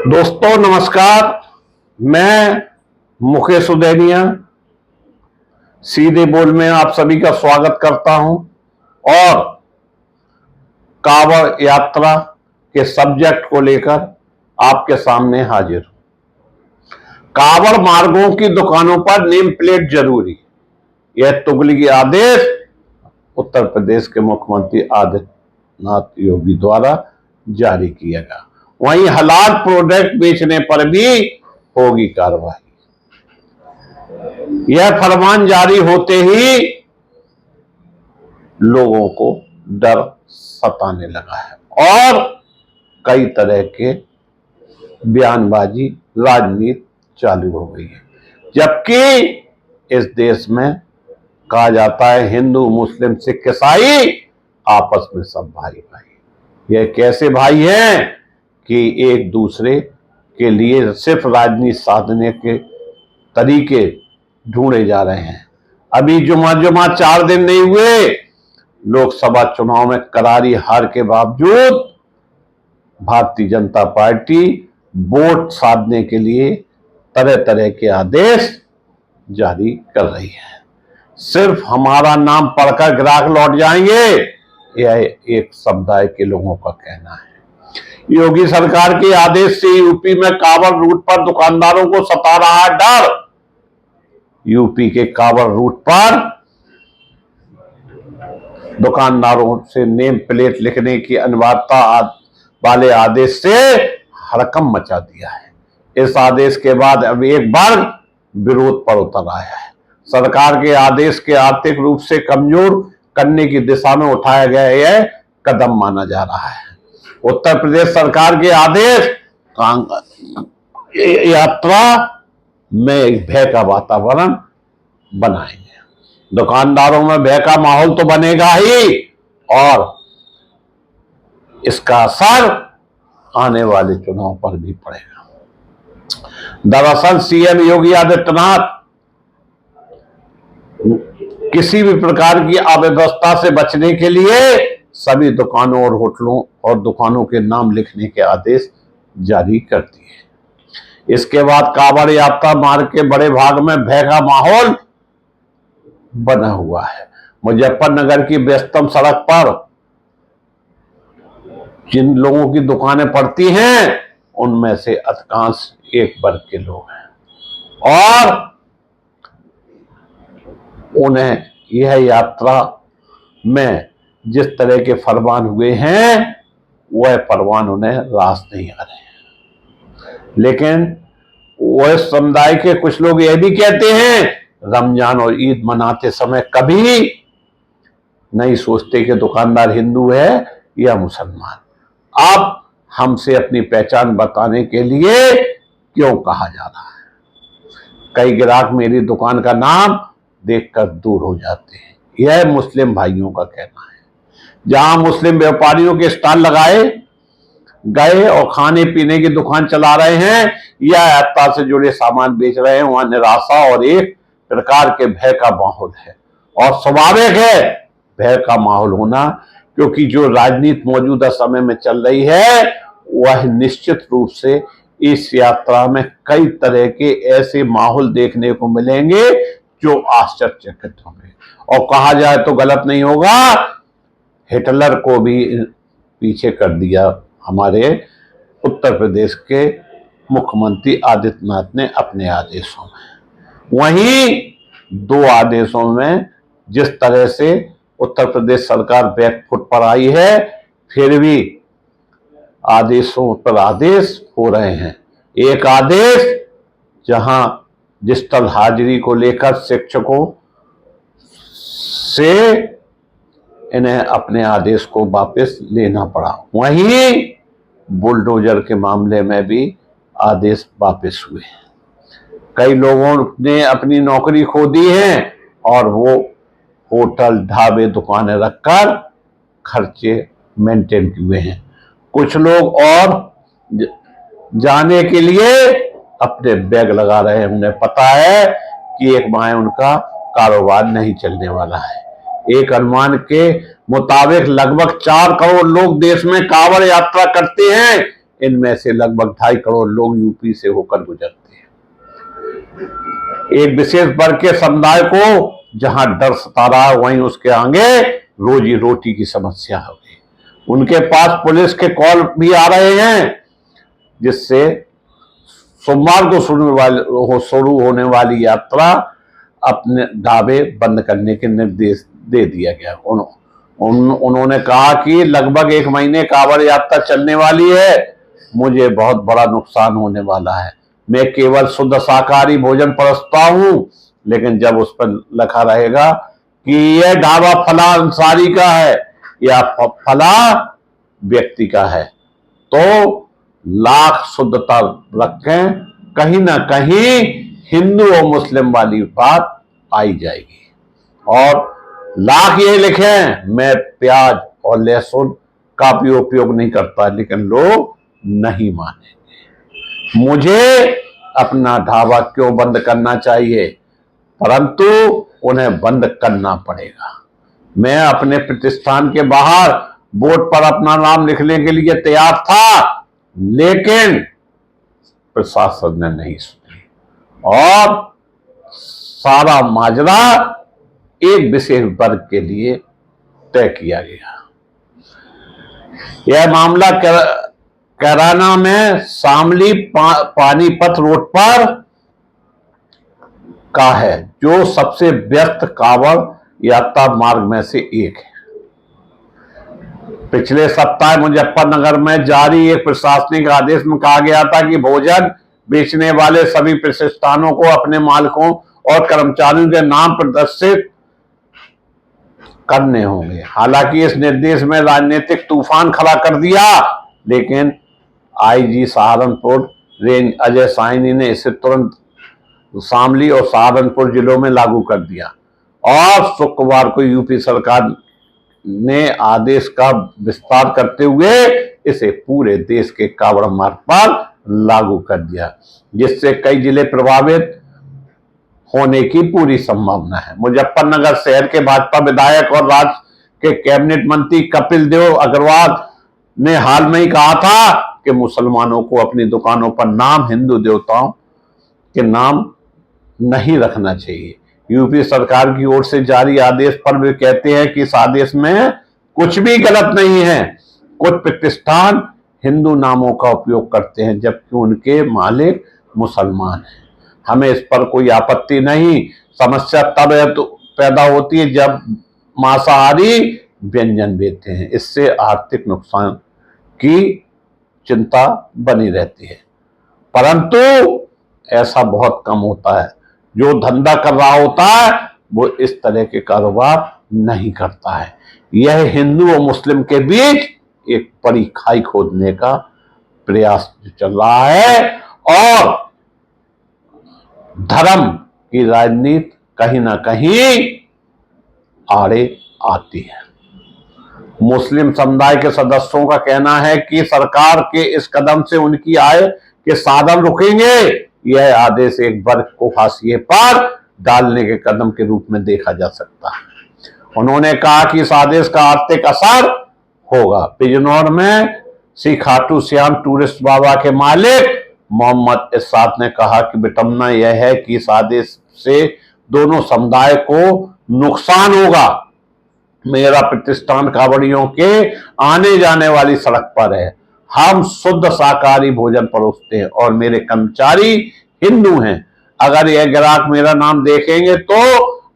दोस्तों नमस्कार। मैं मुकेश उदैनिया सीधे बोल में आप सभी का स्वागत करता हूं और कांवड़ यात्रा के सब्जेक्ट को लेकर आपके सामने हाजिर हूं। कांवड़ मार्गों की दुकानों पर नेम प्लेट जरूरी, यह तुगलकी आदेश उत्तर प्रदेश के मुख्यमंत्री आदित्यनाथ योगी द्वारा जारी किया गया। वहीं हलाल प्रोडक्ट बेचने पर भी होगी कार्रवाई। यह फरमान जारी होते ही लोगों को डर सताने लगा है और कई तरह के बयानबाजी राजनीति चालू हो गई है। जबकि इस देश में कहा जाता है हिंदू मुस्लिम सिख ईसाई आपस में सब भाई भाई। यह कैसे भाई हैं कि एक दूसरे के लिए सिर्फ राजनीति साधने के तरीके ढूंढे जा रहे हैं। अभी जुमा 4 दिन नहीं हुए, लोकसभा चुनाव में करारी हार के बावजूद भारतीय जनता पार्टी वोट साधने के लिए तरह तरह के आदेश जारी कर रही है। सिर्फ हमारा नाम पढ़कर ग्राहक लौट जाएंगे, यह एक समुदाय के लोगों का कहना है। योगी सरकार के आदेश से यूपी में कांवड़ रूट पर दुकानदारों को सता रहा है डर। यूपी के कांवड़ रूट पर दुकानदारों से नेम प्लेट लिखने की अनिवार्यता वाले आदेश से हड़कंप मचा दिया है। इस आदेश के बाद अब एक वर्ग विरोध पर उतर आया है। सरकार के आदेश के आर्थिक रूप से कमजोर करने की दिशा में उठाया गया यह कदम माना जा रहा है। उत्तर प्रदेश सरकार के आदेश यात्रा में एक भय का वातावरण बनाएंगे। दुकानदारों में भय का माहौल तो बनेगा ही और इसका असर आने वाले चुनाव पर भी पड़ेगा। दरअसल सीएम योगी आदित्यनाथ किसी भी प्रकार की अव्यवस्था से बचने के लिए सभी दुकानों और होटलों और दुकानों के नाम लिखने के आदेश जारी कर दिए। इसके बाद कांवड़ यात्रा मार्ग के बड़े भाग में भय का माहौल बना हुआ है। मुजफ्फरनगर की व्यस्तम सड़क पर जिन लोगों की दुकानें पड़ती हैं उनमें से अधिकांश एक वर्ग के लोग हैं और उन्हें यह यात्रा में जिस तरह के फरमान हुए हैं वह फरमान उन्हें रास नहीं आ रहे हैं। लेकिन वह समुदाय के कुछ लोग यह भी कहते हैं रमजान और ईद मनाते समय कभी नहीं सोचते कि दुकानदार हिंदू है या मुसलमान। अब हमसे अपनी पहचान बताने के लिए क्यों कहा जा रहा है। कई ग्राहक मेरी दुकान का नाम देखकर दूर हो जाते हैं, यह मुस्लिम भाइयों का कहना है। जहां मुस्लिम व्यापारियों के स्टॉल लगाए गए और खाने पीने की दुकान चला रहे हैं या यात्रा से जुड़े सामान बेच रहे हैं, वहां निराशा और एक प्रकार के भय का माहौल है। और स्वाभाविक है भय का माहौल होना, क्योंकि जो राजनीति मौजूदा समय में चल रही है वह निश्चित रूप से इस यात्रा में कई तरह के ऐसे माहौल देखने को मिलेंगे जो आश्चर्यचकित होंगे। और कहा जाए तो गलत नहीं होगा, हिटलर को भी पीछे कर दिया हमारे उत्तर प्रदेश के मुख्यमंत्री आदित्यनाथ ने अपने आदेशों में। वहीं 2 आदेशों में जिस तरह से उत्तर प्रदेश सरकार बैकफुट पर आई है, फिर भी आदेशों पर आदेश हो रहे हैं। एक आदेश जहां डिजिटल हाजिरी को लेकर शिक्षकों से इन्हें अपने आदेश को वापस लेना पड़ा। वहीं बुलडोजर के मामले में भी आदेश वापस हुए। कई लोगों ने अपनी नौकरी खो दी है और वो होटल ढाबे दुकानें रखकर खर्चे मेंटेन किए हैं। कुछ लोग और जाने के लिए अपने बैग लगा रहे हैं। उन्हें पता है कि एक माह उनका कारोबार नहीं चलने वाला है। एक अनुमान के मुताबिक लगभग 4 करोड़ लोग देश में कांवड़ यात्रा करते हैं। इनमें से लगभग 2.5 करोड़ लोग यूपी से होकर गुजरते हैं। एक विशेष वर्ग के समुदाय को जहां डर सता रहा वहीं उसके आगे रोजी रोटी की समस्या हो गई। उनके पास पुलिस के कॉल भी आ रहे हैं, जिससे सोमवार को शुरू होने वाली यात्रा अपने ढाबे बंद करने के निर्देश दे दिया गया। उन्होंने कहा कि लगभग 1 महीने कांवड़ यात्रा चलने वाली है, मुझे बहुत बड़ा नुकसान होने वाला है। मैं केवल शुद्ध शाकाहारी भोजन परोसता हूं, लेकिन जब उस पर लिखा रहेगा कि यह ढाबा फला अंसारी का है या फला व्यक्ति का है, तो लाख शुद्धता रखें, कहीं ना कहीं हिंदू और मुस्लिम वाली बात आई जाएगी। और लाख ये लिखें, मैं प्याज और लहसुन का भी उपयोग नहीं करता, लेकिन लोग नहीं मानेंगे। मुझे अपना ढाबा क्यों बंद करना चाहिए, परंतु उन्हें बंद करना पड़ेगा। मैं अपने प्रतिष्ठान के बाहर बोर्ड पर अपना नाम लिखने के लिए तैयार था, लेकिन प्रशासन ने नहीं सुनी और सारा माजरा एक विशेष वर्ग के लिए तय किया गया। यह मामला कैराना में शामली पानीपत रोड पर का है, जो सबसे व्यस्त कांवड़ यात्रा मार्ग में से एक है। पिछले सप्ताह मुजफ्फरनगर में जारी एक प्रशासनिक आदेश में कहा गया था कि भोजन बेचने वाले सभी प्रतिष्ठानों को अपने मालिकों और कर्मचारियों के नाम प्रदर्शित करने होंगे। हालांकि इस निर्देश में राजनीतिक तूफान खड़ा कर दिया, लेकिन आईजी सहारनपुर रेंज अजय साइनी ने इसे तुरंत शामली और सहारनपुर जिलों में लागू कर दिया और शुक्रवार को यूपी सरकार ने आदेश का विस्तार करते हुए इसे पूरे देश के कांवड़ मार्ग पर लागू कर दिया, जिससे कई जिले प्रभावित होने की पूरी संभावना है। मुजफ्फरनगर शहर के भाजपा विधायक और राज्य के कैबिनेट मंत्री कपिल देव अग्रवाल ने हाल में ही कहा था कि मुसलमानों को अपनी दुकानों पर नाम हिंदू देवताओं के नाम नहीं रखना चाहिए। यूपी सरकार की ओर से जारी आदेश पर वे कहते हैं कि इस आदेश में कुछ भी गलत नहीं है। कुछ प्रतिष्ठान हिंदू नामों का उपयोग करते हैं, जबकि उनके मालिक मुसलमान हैं। हमें इस पर कोई आपत्ति नहीं। समस्या तब पैदा होती है जब मांसाहारी व्यंजन बेचते हैं, इससे आर्थिक नुकसान की चिंता बनी रहती है, परंतु ऐसा बहुत कम होता है। जो धंधा कर रहा होता है वो इस तरह के कारोबार नहीं करता है। यह हिंदू और मुस्लिम के बीच एक बड़ी खाई खोदने का प्रयास चल रहा है और धर्म की राजनीति कहीं ना कहीं आड़े आती है। मुस्लिम समुदाय के सदस्यों का कहना है कि सरकार के इस कदम से उनकी आय के साधन रुकेंगे। यह आदेश एक वर्ग को हाशिए पर डालने के कदम के रूप में देखा जा सकता है। उन्होंने कहा कि इस आदेश का आर्थिक असर होगा। बिजनौर में श्री खाटू श्याम टूरिस्ट बाबा के मालिक मोहम्मद इसाक ने कहा कि विडंबना यह है कि इस आदेश से दोनों समुदाय को नुकसान होगा। मेरा प्रतिष्ठान कांवड़ियों के आने जाने वाली सड़क पर है। हम शुद्ध शाकाहारी भोजन परोसते हैं और मेरे कर्मचारी हिंदू हैं। अगर यह ग्राहक मेरा नाम देखेंगे तो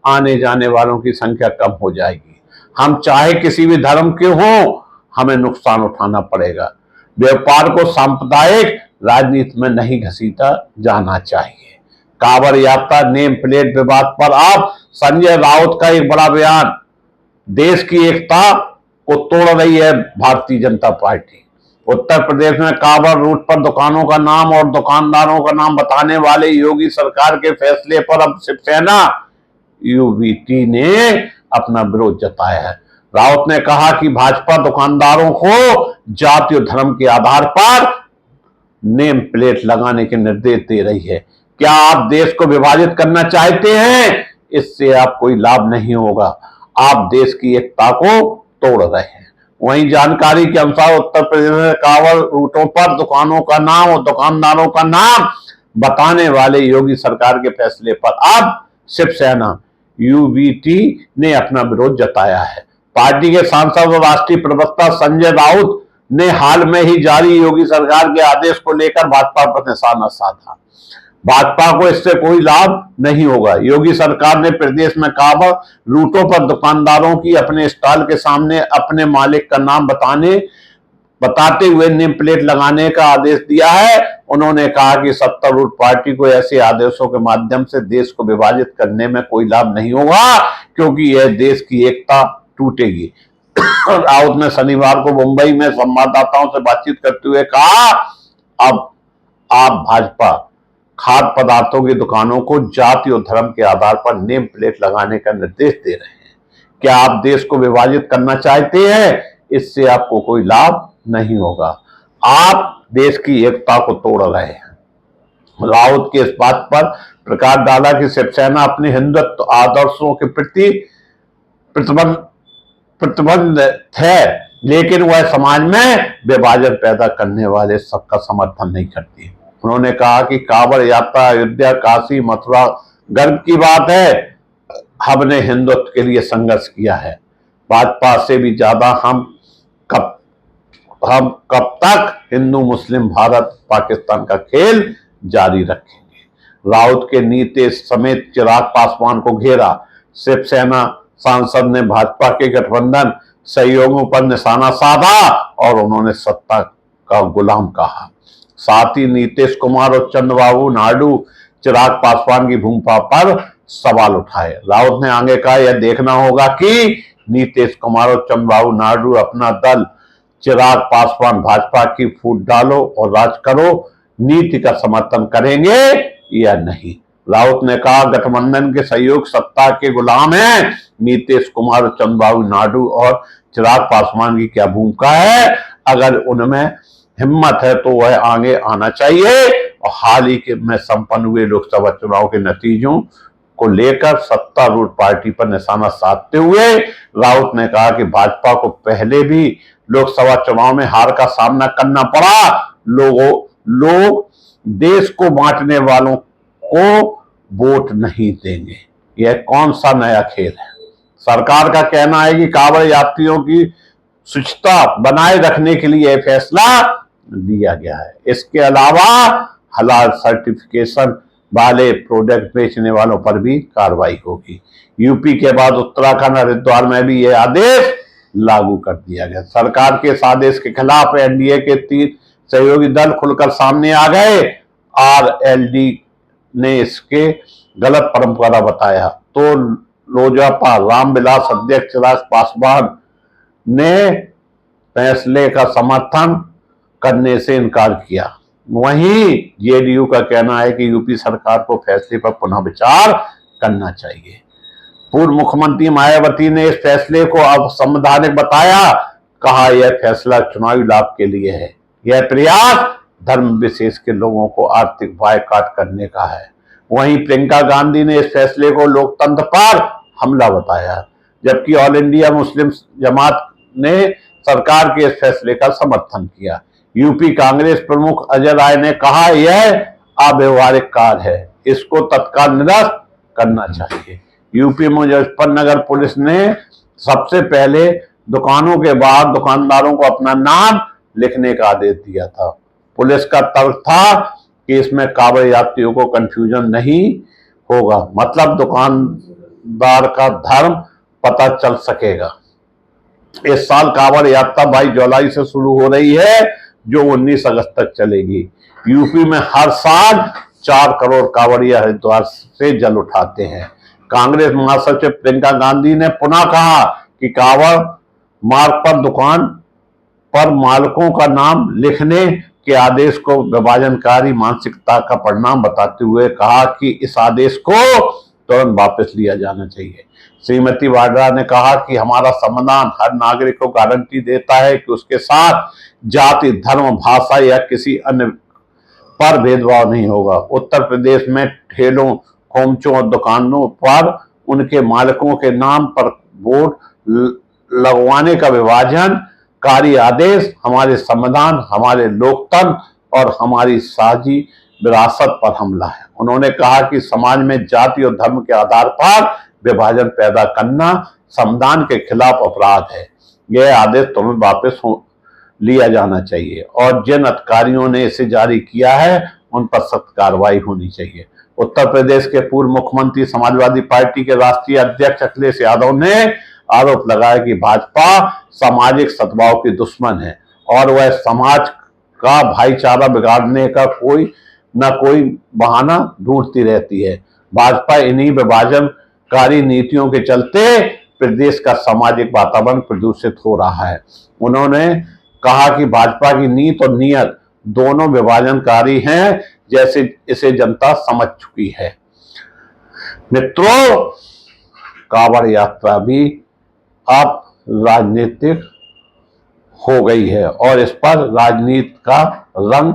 आने जाने वालों की संख्या कम हो जाएगी। हम चाहे किसी भी धर्म के हों, हमें नुकसान उठाना पड़ेगा। व्यापार को सांप्रदायिक राजनीति में नहीं घसीटा जाना चाहिए। कांवड़ यात्रा नेम प्लेट विवाद पर अब संजय राउत का एक बड़ा बयान। देश की एकता को तोड़ रही है भारतीय जनता पार्टी। उत्तर प्रदेश में कांवड़ रूट पर दुकानों का नाम और दुकानदारों का नाम बताने वाले योगी सरकार के फैसले पर अब शिवसेना यूबीटी ने अपना विरोध जताया है। राउत ने कहा कि भाजपा दुकानदारों को जाति और धर्म के आधार पर नेम प्लेट लगाने के निर्देश दे रही है। क्या आप देश को विभाजित करना चाहते हैं? इससे आप कोई लाभ नहीं होगा। आप देश की एकता को तोड़ रहे हैं। वहीं जानकारी के अनुसार उत्तर प्रदेश में कांवड़ रूटों पर दुकानों का नाम और दुकानदारों का नाम बताने वाले योगी सरकार के फैसले पर अब शिवसेना यूबीटी ने अपना विरोध जताया है। पार्टी के सांसद और राष्ट्रीय प्रवक्ता संजय राउत ने हाल में ही जारी योगी सरकार के आदेश को लेकर भाजपा पर निशाना साधा। भाजपा को इससे कोई लाभ नहीं होगा। योगी सरकार ने प्रदेश में कांवड़ रूटों पर दुकानदारों की अपने स्टॉल के सामने अपने मालिक का नाम बताते हुए नेम प्लेट लगाने का आदेश दिया है। उन्होंने कहा कि सत्तारूढ़ पार्टी को ऐसे आदेशों के माध्यम से देश को विभाजित करने में कोई लाभ नहीं होगा, क्योंकि यह देश की एकता टूटेगी। राउत ने शनिवार को मुंबई में संवाददाताओं से बातचीत करते हुए कहा, अब आप भाजपा खाद्य पदार्थों की दुकानों को जाति और धर्म के आधार पर नेम प्लेट लगाने का निर्देश दे रहे हैं। क्या आप देश को विभाजित करना चाहते हैं? इससे आपको कोई लाभ नहीं होगा। आप देश की एकता को तोड़ रहे हैं। राउत के इस बात पर प्रकाश डाला कि शिवसेना अपने हिंदुत्व आदर्शों के प्रति प्रतिबद्ध है, लेकिन वह समाज में विभाजन पैदा करने वाले सबका समर्थन नहीं करती। उन्होंने कहा कि कांवड़ यात्रा अयोध्या, काशी, मथुरा गर्व की बात है। हमने हिंदुत्व के लिए संघर्ष किया है। भाजपा से भी ज्यादा हम कब तक हिंदू मुस्लिम भारत पाकिस्तान का खेल जारी रखेंगे। राउत के नीतीश समेत चिराग पासवान को घेरा। शिवसेना सांसद ने भाजपा के गठबंधन सहयोगियों पर निशाना साधा और उन्होंने सत्ता का गुलाम कहा। साथ ही नीतीश कुमार और चंद्रबाबू नायडू चिराग पासवान की भूमिका पर सवाल उठाए। राउत ने आगे कहा, यह देखना होगा कि नीतीश कुमार और चंद्रबाबू नायडू अपना दल चिराग पासवान भाजपा की फूट डालो और राज करो नीति का समर्थन करेंगे या नहीं। राउत ने कहा, गठबंधन के सहयोग सत्ता के गुलाम हैं। नीतीश कुमार और चंद्रबाबू नायडू और चिराग पासवान की क्या भूमिका है? अगर उनमें हिम्मत है तो वह आगे आना चाहिए। और हाल ही में संपन्न हुए लोकसभा चुनाव के नतीजों को लेकर सत्तारूढ़ पार्टी पर निशाना साधते हुए राउत ने कहा कि भाजपा को पहले भी लोकसभा चुनाव में हार का सामना करना पड़ा। लोग देश को बांटने वालों को वोट नहीं देंगे। यह कौन सा नया खेल है? सरकार का कहना है कि कांवड़ यात्रियों की शुचिता बनाए रखने के लिए यह फैसला लिया गया है। इसके अलावा हलाल सर्टिफिकेशन वाले प्रोडक्ट बेचने वालों पर भी कार्रवाई होगी। यूपी के बाद उत्तराखंड हरिद्वार में भी यह आदेश लागू कर दिया गया। सरकार के इस आदेश के खिलाफ एनडीए के 3 सहयोगी दल खुलकर सामने आ गए। आरएलडी ने इसके गलत परंपरा बताया तो लोजपा रामविलास अध्यक्ष चिराग पासवान ने फैसले का समर्थन करने से इनकार किया। वहीं जेडीयू का कहना है कि यूपी सरकार को फैसले पर पुनः विचार करना चाहिए। पूर्व मुख्यमंत्री मायावती ने इस फैसले को असंवैधानिक बताया। कहा, यह फैसला चुनावी लाभ के लिए है। यह प्रयास धर्म विशेष के लोगों को आर्थिक बायकॉट करने का है। वहीं प्रियंका गांधी ने इस फैसले को लोकतंत्र पर हमला बताया, जबकि ऑल इंडिया मुस्लिम जमात ने सरकार के इस फैसले का समर्थन किया। यूपी कांग्रेस प्रमुख अजय राय ने कहा, यह अव्यवहारिक कार्य है, इसको तत्काल निरस्त करना चाहिए। यूपी मुजफ्फरनगर पुलिस ने सबसे पहले दुकानों के बाद दुकानदारों को अपना नाम लिखने का आदेश दिया था। पुलिस का तर्क था कि इसमें कांवड़ यात्रियों को कंफ्यूजन नहीं होगा, मतलब दुकानदार का धर्म पता चल सकेगा। इस साल कांवड़ यात्रा 22 जुलाई से शुरू हो रही है, जो 19 अगस्त तक चलेगी। यूपी में हर साल 4 करोड़ कांवड़िया हरिद्वार से जल उठाते हैं। कांग्रेस महासचिव प्रियंका गांधी ने पुनः कहा कि कांवड़ मार्ग पर दुकान पर मालिकों का नाम लिखने के आदेश को विभाजनकारी मानसिकता का परिणाम बताते हुए कहा कि इस आदेश को तुरंत वापस लिया जाना चाहिए। श्रीमती वाड्रा ने कहा कि हमारा संविधान हर नागरिक को गारंटी देता है कि उसके साथ जाति, धर्म, भाषा या किसी अन्य पर भेदभाव नहीं होगा। उत्तर प्रदेश में ठेलों, खोमचों और दुकानों पर उनके मालिकों के नाम पर बोर्ड लगवाने का विभाजन कारी आदेश हमारे संविधान, हमारे लोकतंत्र और हमारी साझी विरासत पर हमला है। उन्होंने कहा कि समाज में जाति और धर्म के आधार पर विभाजन पैदा करना संविधान के खिलाफ अपराध है। यह आदेश तुम्हें वापस लिया जाना चाहिए और जिन अधिकारियों ने इसे जारी किया है उन पर सख्त कार्रवाई होनी चाहिए। उत्तर प्रदेश के पूर्व मुख्यमंत्री समाजवादी पार्टी के राष्ट्रीय अध्यक्ष अखिलेश यादव ने आरोप लगाया कि भाजपा सामाजिक सद्भाव की दुश्मन है और वह समाज का भाईचारा बिगाड़ने का कोई न कोई बहाना ढूंढती रहती है। भाजपा इन्हीं विभाजनकारी नीतियों के चलते प्रदेश का सामाजिक वातावरण प्रदूषित हो रहा है। उन्होंने कहा कि भाजपा की नीति और नियत दोनों विभाजनकारी हैं, जैसे इसे जनता समझ चुकी है। मित्रों, कांवड़ यात्रा भी अब राजनीतिक हो गई है और इस पर राजनीति का रंग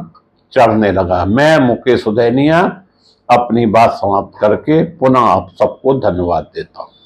चढ़ने लगा। मैं मुकेश उदैनिया अपनी बात समाप्त करके पुनः आप सबको धन्यवाद देता हूं।